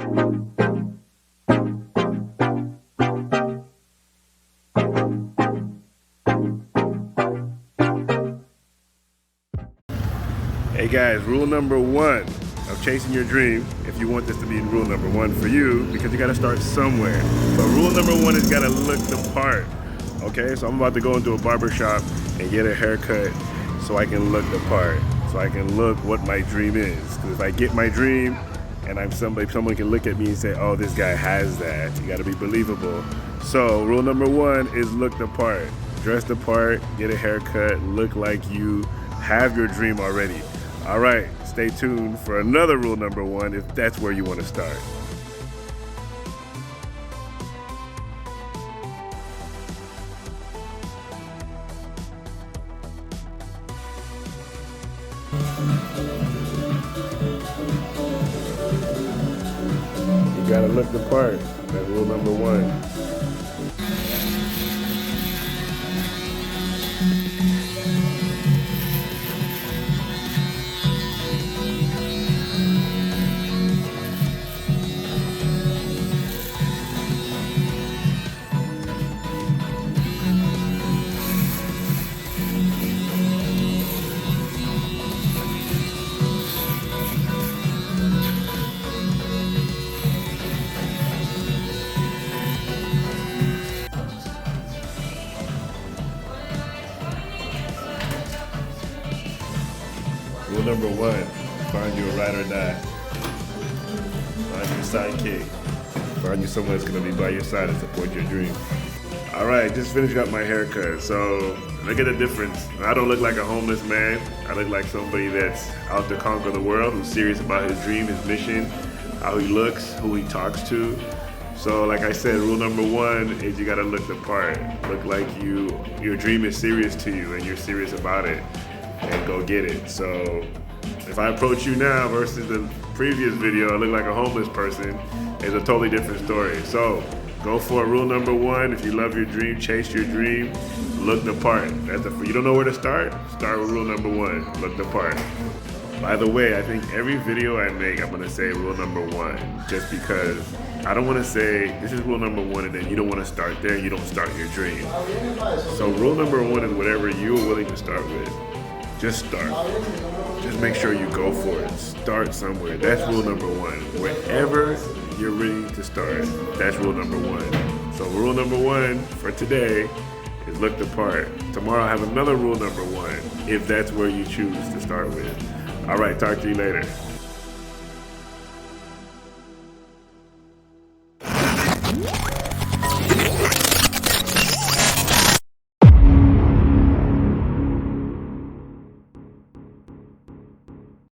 Hey guys, rule number one of chasing your dream, if you want this to be rule number one for you, because you gotta start somewhere. But rule number one is gotta look the part. Okay, so I'm about to go into a barber shop and get a haircut so I can look the part, so I can look what my dream is. Because if I get my dream and I'm somebody, someone can look at me and say, oh, this guy has that. You gotta be believable. So rule number one is look the part. Dress the part, get a haircut, look like you have your dream already. All right, stay tuned for another rule number one if that's where you want to start. You gotta look the part. That's rule number one. Rule number one, find you a ride or die. Find your sidekick. Find you someone that's gonna be by your side and support your dream. All right, just finished up my haircut. So look at the difference. I don't look like a homeless man. I look like somebody that's out to conquer the world, who's serious about his dream, his mission, how he looks, who he talks to. So like I said, rule number one is you gotta look the part. Look like your dream is serious to you and you're serious about it. And go get it. So if I approach you now versus the previous video, I look like a homeless person, it's a totally different story. So go for it. Rule number one, if you love your dream, chase your dream, look the part. You don't know where to start? Start with rule number one, look the part. By the way, I think every video I make, I'm gonna say rule number one, just because I don't wanna say, this is rule number one, and then you don't wanna start there, you don't start your dream. So rule number one is whatever you're willing to start with. Just start. Just make sure you go for it. Start somewhere. That's rule number one. Wherever you're ready to start, that's rule number one. So rule number one for today is look the part. Tomorrow I have another rule number one, if that's where you choose to start with. All right, talk to you later.